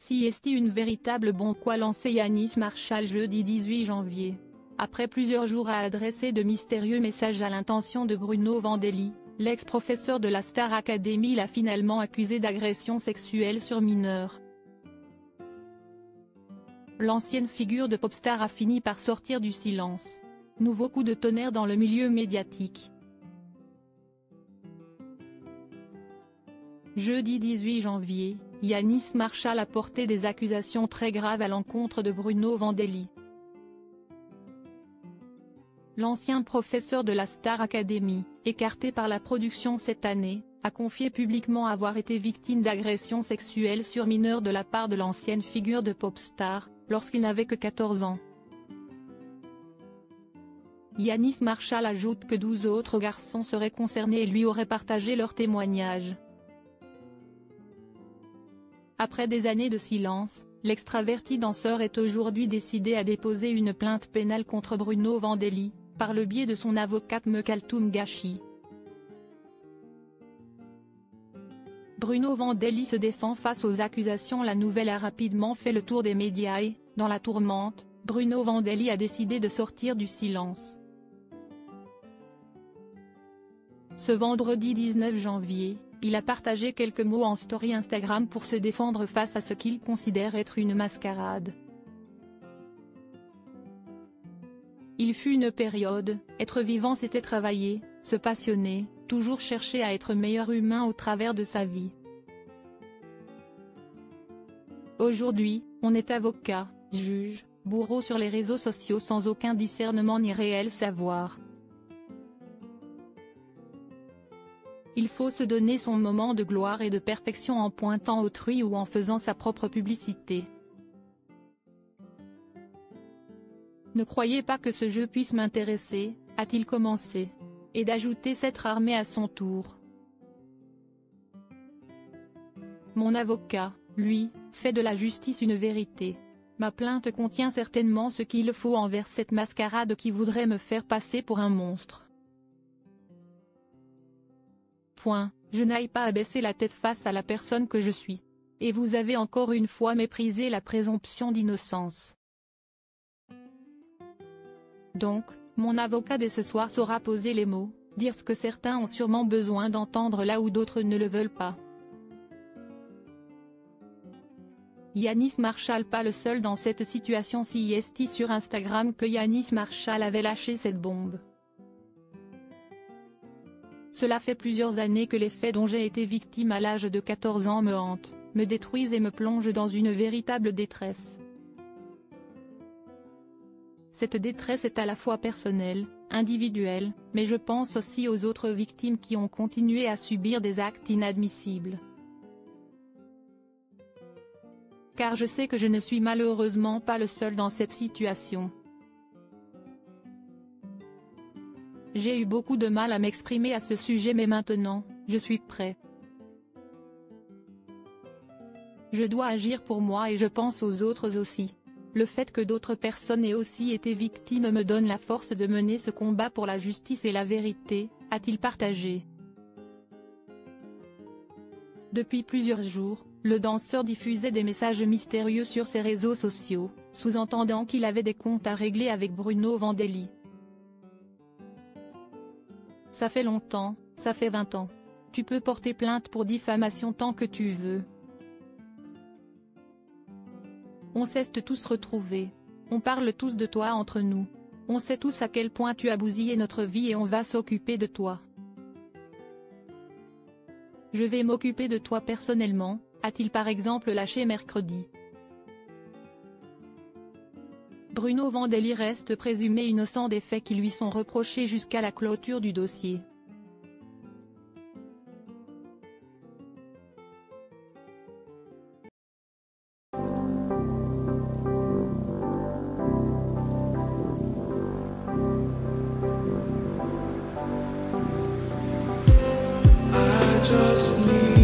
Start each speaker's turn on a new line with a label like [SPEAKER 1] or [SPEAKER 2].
[SPEAKER 1] CST une véritable bombe qu'a lancé Yanis Marshall jeudi 18 janvier. Après plusieurs jours à adresser de mystérieux messages à l'intention de Bruno Vandelli, l'ex-professeur de la Star Academy l'a finalement accusé d'agression sexuelle sur mineur. L'ancienne figure de Popstar a fini par sortir du silence. Nouveau coup de tonnerre dans le milieu médiatique. Jeudi 18 janvier, Yanis Marshall a porté des accusations très graves à l'encontre de Bruno Vandelli. L'ancien professeur de la Star Academy, écarté par la production cette année, a confié publiquement avoir été victime d'agressions sexuelles sur mineurs de la part de l'ancienne figure de Popstar, lorsqu'il n'avait que 14 ans. Yanis Marshall ajoute que 12 autres garçons seraient concernés et lui auraient partagé leurs témoignages. Après des années de silence, l'extraverti danseur est aujourd'hui décidé à déposer une plainte pénale contre Bruno Vandelli, par le biais de son avocate Me Kaltoum Ghachi. Bruno Vandelli se défend face aux accusations. La nouvelle a rapidement fait le tour des médias et, dans la tourmente, Bruno Vandelli a décidé de sortir du silence. Ce vendredi 19 janvier, il a partagé quelques mots en story Instagram pour se défendre face à ce qu'il considère être une mascarade. Il fut une période, être vivant c'était travailler, se passionner, toujours chercher à être meilleur humain au travers de sa vie. Aujourd'hui, on est avocat, juge, bourreau sur les réseaux sociaux sans aucun discernement ni réel savoir. Il faut se donner son moment de gloire et de perfection en pointant autrui ou en faisant sa propre publicité. Ne croyez pas que ce jeu puisse m'intéresser, a-t-il commencé. Et d'ajouter s'être armé à son tour. Mon avocat, lui, fait de la justice une vérité. Ma plainte contient certainement ce qu'il faut envers cette mascarade qui voudrait me faire passer pour un monstre. Je n'aille pas abaisser la tête face à la personne que je suis. Et vous avez encore une fois méprisé la présomption d'innocence. Donc, mon avocat dès ce soir saura poser les mots, dire ce que certains ont sûrement besoin d'entendre là où d'autres ne le veulent pas. Yanis Marshall pas le seul dans cette situation. CST sur Instagram que Yanis Marshall avait lâché cette bombe. Cela fait plusieurs années que les faits dont j'ai été victime à l'âge de 14 ans me hantent, me détruisent et me plongent dans une véritable détresse. Cette détresse est à la fois personnelle, individuelle, mais je pense aussi aux autres victimes qui ont continué à subir des actes inadmissibles. Car je sais que je ne suis malheureusement pas le seul dans cette situation. J'ai eu beaucoup de mal à m'exprimer à ce sujet mais maintenant, je suis prêt. Je dois agir pour moi et je pense aux autres aussi. Le fait que d'autres personnes aient aussi été victimes me donne la force de mener ce combat pour la justice et la vérité, a-t-il partagé. Depuis plusieurs jours, le danseur diffusait des messages mystérieux sur ses réseaux sociaux, sous-entendant qu'il avait des comptes à régler avec Bruno Vandelli. Ça fait longtemps, ça fait 20 ans. Tu peux porter plainte pour diffamation tant que tu veux. On sait tous retrouver. On parle tous de toi entre nous. On sait tous à quel point tu as bousillé notre vie et on va s'occuper de toi. Je vais m'occuper de toi personnellement, a-t-il par exemple lâché mercredi. Bruno Vandelli reste présumé innocent des faits qui lui sont reprochés jusqu'à la clôture du dossier.
[SPEAKER 2] I just need